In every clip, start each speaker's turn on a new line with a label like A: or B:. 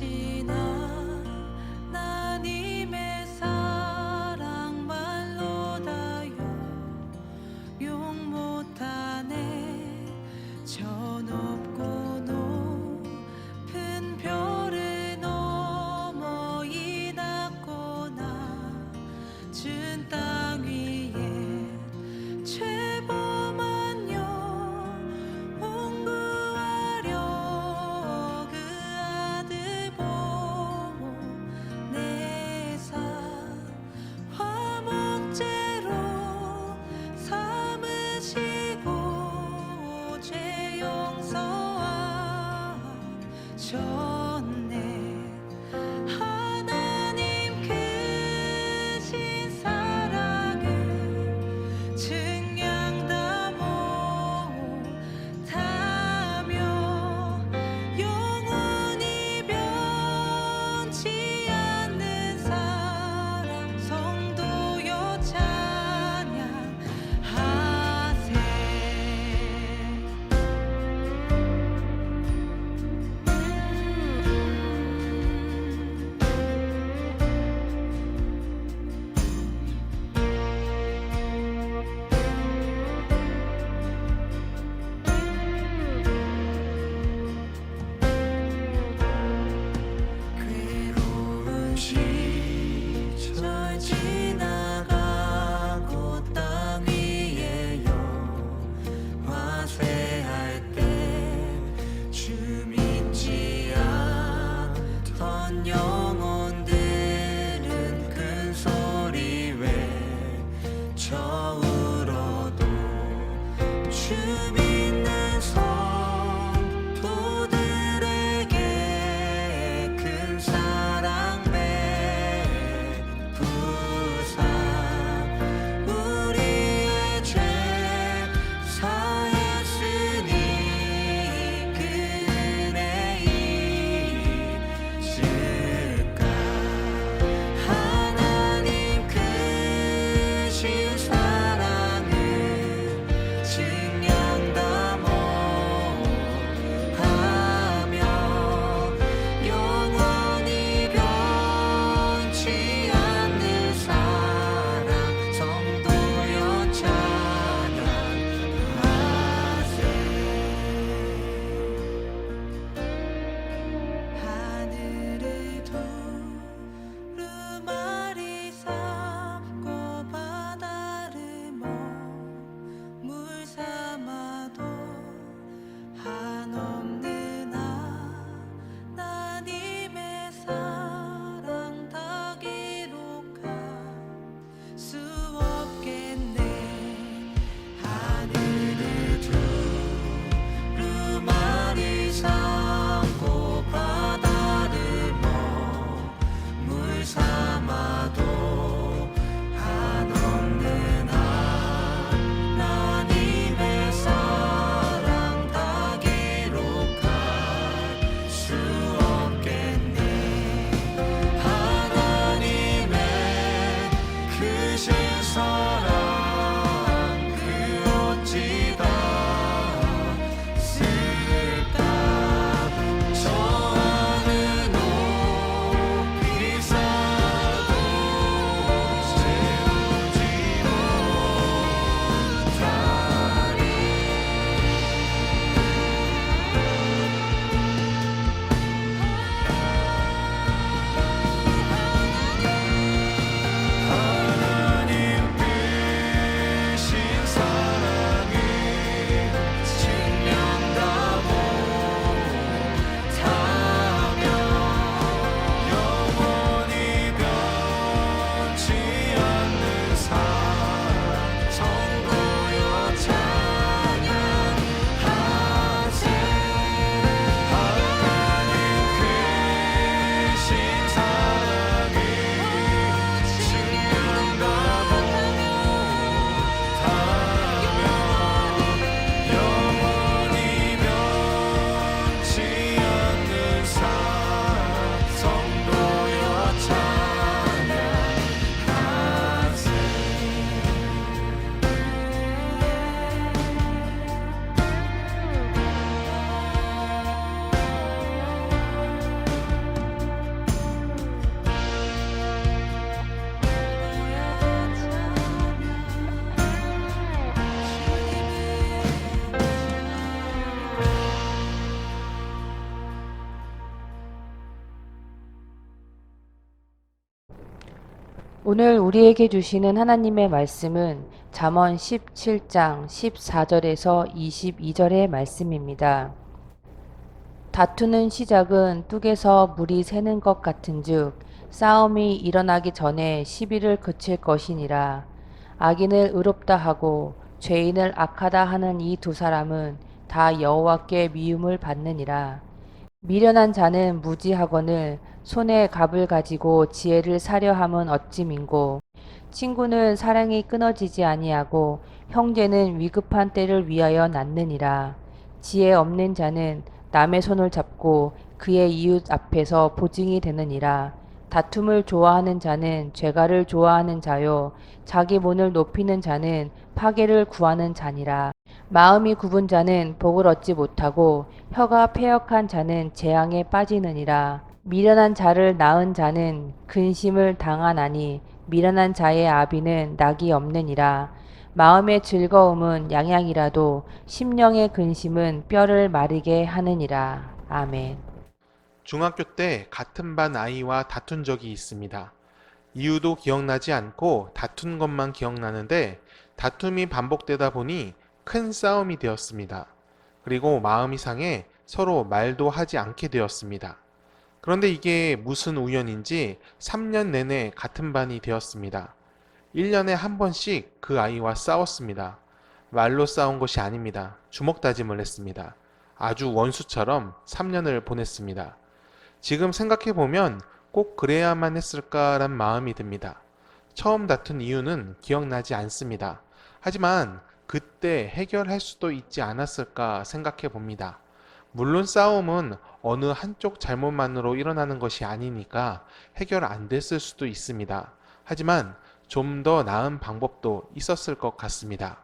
A: 크신 하나님의 사랑 말로 다요 용 못하네. 저 높고 높은 별을 넘어 이 낮고 낮은 땅 위에 죄범한 영혼 구하려 그 아들 보내사 화목제로 삼으시고 죄 용서하셨네. 하나님 크신 사랑을 증량 다 못하며 영원히 변치 않는 사랑 성도여 찬양하세.
B: 오늘 우리에게 주시는 하나님의 말씀은 잠언 17장 14절에서 22절의 말씀입니다. 다투는 시작은 뚝에서 물이 새는 것 같은즉 싸움이 일어나기 전에 시비를 그칠 것이니라. 악인을 의롭다 하고 죄인을 악하다 하는 이 두 사람은 다 여호와께 미움을 받느니라. 미련한 자는 무지하거늘 손에 갑을 가지고 지혜를 사려 함은 어찌 민고. 친구는 사랑이 끊어지지 아니하고 형제는 위급한 때를 위하여 낳느니라. 지혜 없는 자는 남의 손을 잡고 그의 이웃 앞에서 보증이 되느니라. 다툼을 좋아하는 자는 죄가를 좋아하는 자요 자기 본을 높이는 자는 파괴를 구하는 자니라. 마음이 굽은 자는 복을 얻지 못하고 혀가 패역한 자는 재앙에 빠지느니라. 미련한 자를 낳은 자는 근심을 당하나니 미련한 자의 아비는 낙이 없느니라. 마음의 즐거움은 양양이라도 심령의 근심은 뼈를 마르게 하느니라. 아멘.
C: 중학교 때 같은 반 아이와 다툰 적이 있습니다. 이유도 기억나지 않고 다툰 것만 기억나는데 다툼이 반복되다 보니 큰 싸움이 되었습니다. 그리고 마음이 상해 서로 말도 하지 않게 되었습니다. 그런데 이게 무슨 우연인지 3년 내내 같은 반이 되었습니다. 1년에 한 번씩 그 아이와 싸웠습니다. 말로 싸운 것이 아닙니다. 주먹 다짐을 했습니다. 아주 원수처럼 3년을 보냈습니다. 지금 생각해보면 꼭 그래야만 했을까란 마음이 듭니다. 처음 다툰 이유는 기억나지 않습니다. 하지만 그때 해결할 수도 있지 않았을까 생각해 봅니다. 물론 싸움은 어느 한쪽 잘못만으로 일어나는 것이 아니니까 해결 안 됐을 수도 있습니다. 하지만 좀 더 나은 방법도 있었을 것 같습니다.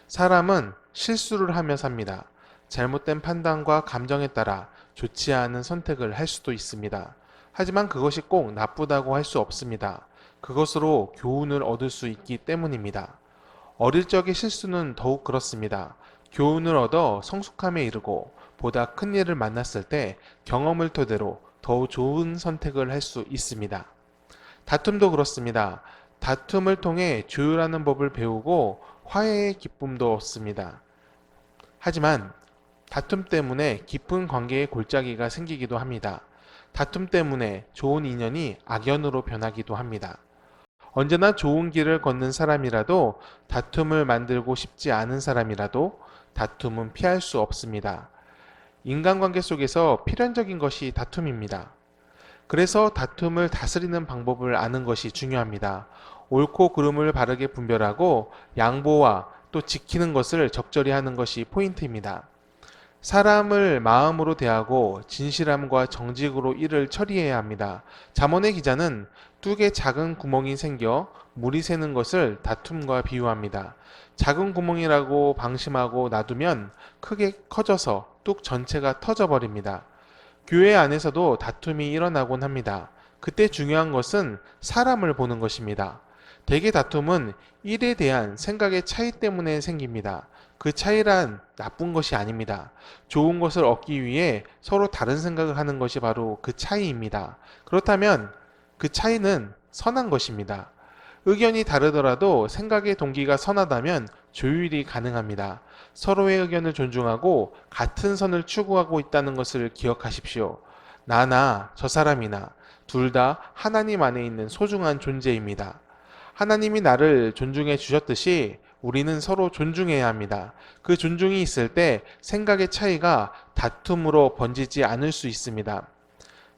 C: 사람은 실수를 하며 삽니다. 잘못된 판단과 감정에 따라 좋지 않은 선택을 할 수도 있습니다. 하지만 그것이 꼭 나쁘다고 할 수 없습니다. 그것으로 교훈을 얻을 수 있기 때문입니다. 어릴 적의 실수는 더욱 그렇습니다. 교훈을 얻어 성숙함에 이르고 보다 큰 일을 만났을 때 경험을 토대로 더 좋은 선택을 할 수 있습니다. 다툼도 그렇습니다. 다툼을 통해 조율하는 법을 배우고 화해의 기쁨도 얻습니다. 하지만 다툼 때문에 깊은 관계의 골짜기가 생기기도 합니다. 다툼 때문에 좋은 인연이 악연으로 변하기도 합니다. 언제나 좋은 길을 걷는 사람이라도 다툼을 만들고 싶지 않은 사람이라도 다툼은 피할 수 없습니다. 인간관계 속에서 필연적인 것이 다툼입니다. 그래서 다툼을 다스리는 방법을 아는 것이 중요합니다. 옳고 그름을 바르게 분별하고 양보와 또 지키는 것을 적절히 하는 것이 포인트입니다. 사람을 마음으로 대하고 진실함과 정직으로 일을 처리해야 합니다. 잠언의 기자는 뚝에 작은 구멍이 생겨 물이 새는 것을 다툼과 비유합니다. 작은 구멍이라고 방심하고 놔두면 크게 커져서 뚝 전체가 터져버립니다. 교회 안에서도 다툼이 일어나곤 합니다. 그때 중요한 것은 사람을 보는 것입니다. 대개 다툼은 일에 대한 생각의 차이 때문에 생깁니다. 그 차이란 나쁜 것이 아닙니다. 좋은 것을 얻기 위해 서로 다른 생각을 하는 것이 바로 그 차이입니다. 그렇다면 그 차이는 선한 것입니다. 의견이 다르더라도 생각의 동기가 선하다면 조율이 가능합니다. 서로의 의견을 존중하고 같은 선을 추구하고 있다는 것을 기억하십시오. 나나 저 사람이나 둘 다 하나님 안에 있는 소중한 존재입니다. 하나님이 나를 존중해 주셨듯이 우리는 서로 존중해야 합니다. 그 존중이 있을 때 생각의 차이가 다툼으로 번지지 않을 수 있습니다.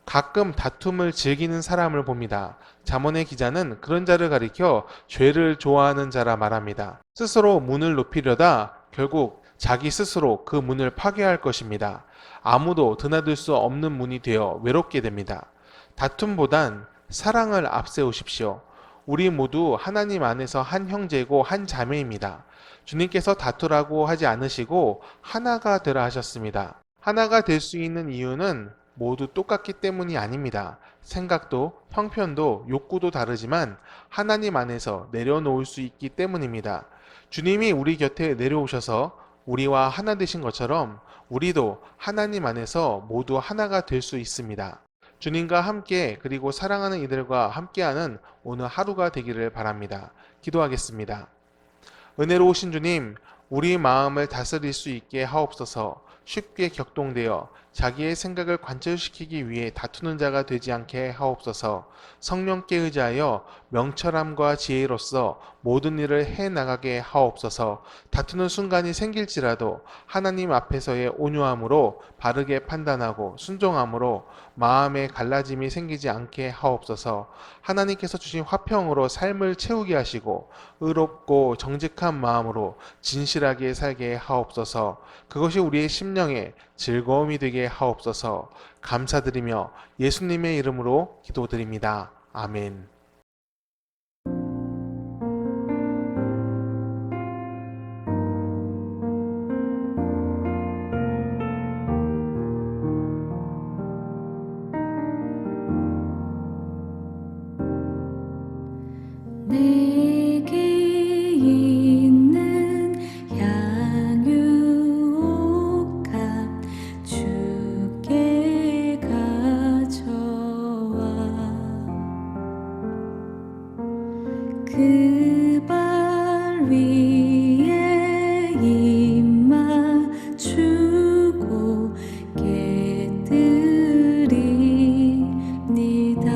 C: 가끔 다툼을 즐기는 사람을 봅니다. 잠언의 기자는 그런 자를 가리켜 죄를 좋아하는 자라 말합니다. 스스로 문을 높이려다 결국 자기 스스로 그 문을 파괴할 것입니다. 아무도 드나들 수 없는 문이 되어 외롭게 됩니다. 다툼보단 사랑을 앞세우십시오. 우리 모두 하나님 안에서 한 형제고 한 자매입니다. 주님께서 다투라고 하지 않으시고 하나가 되라 하셨습니다. 하나가 될 수 있는 이유는 모두 똑같기 때문이 아닙니다. 생각도, 형편도, 욕구도 다르지만 하나님 안에서 내려놓을 수 있기 때문입니다. 주님이 우리 곁에 내려오셔서 우리와 하나 되신 것처럼 우리도 하나님 안에서 모두 하나가 될 수 있습니다. 주님과 함께 그리고 사랑하는 이들과 함께하는 오늘 하루가 되기를 바랍니다. 기도하겠습니다. 은혜로우신 주님, 우리 마음을 다스릴 수 있게 하옵소서. 쉽게 격동되어 자기의 생각을 관철시키기 위해 다투는 자가 되지 않게 하옵소서. 성령께 의지하여 명철함과 지혜로서 모든 일을 해나가게 하옵소서. 다투는 순간이 생길지라도 하나님 앞에서의 온유함으로 바르게 판단하고 순종함으로 마음의 갈라짐이 생기지 않게 하옵소서. 하나님께서 주신 화평으로 삶을 채우게 하시고 의롭고 정직한 마음으로 진실하게 살게 하옵소서. 그것이 우리의 심령에 즐거움이 되게 하옵소서. 감사드리며 예수님의 이름으로 기도드립니다. 아멘.
D: 내게 있는 향유옥합 주께 가져와 그 발 위에 입 맞추고 깨뜨립니다.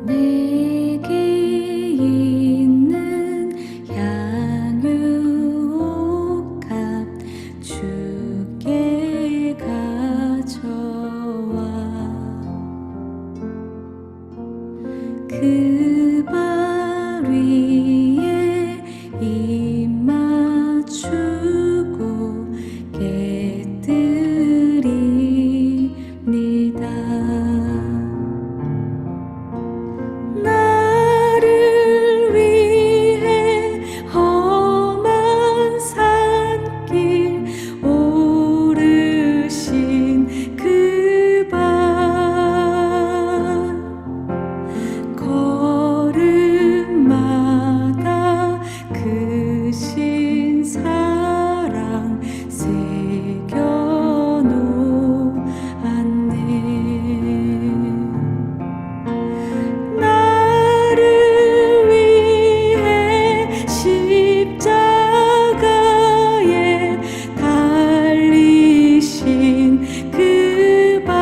D: 내게 있는 향유옥합 주께 가져와 그 발 위에 입 맞추고 깨뜨립니다. 나를 위해 험한 산길 오르신 그 발 걸음마다 크신 사랑 새겨놓았네. 나를 위해 십자가에 달리신 그 발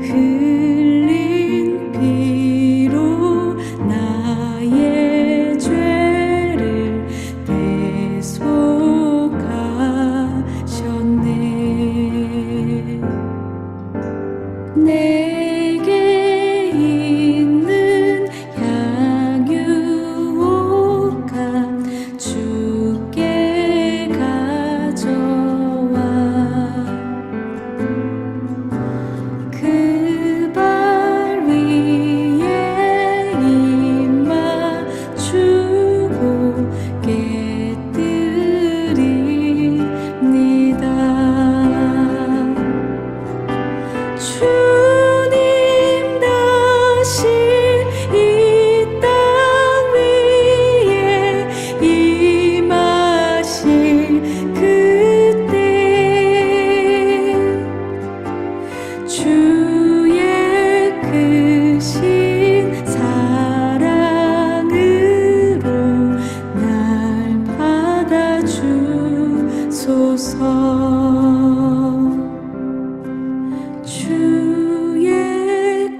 D: 흘린 피로 나의 죄를 대속하셨네. 내게 있는 향유옥합 주께 가져와 그 발 위에 입 맞추고 깨뜨립니다. 주님 다시 이 땅 위에 임하실 그때 주의 크신 사랑으로 날 받아주소서. 주의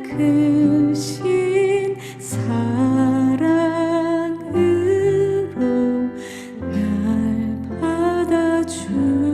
D: 크신 사랑으로 날 받아주소서.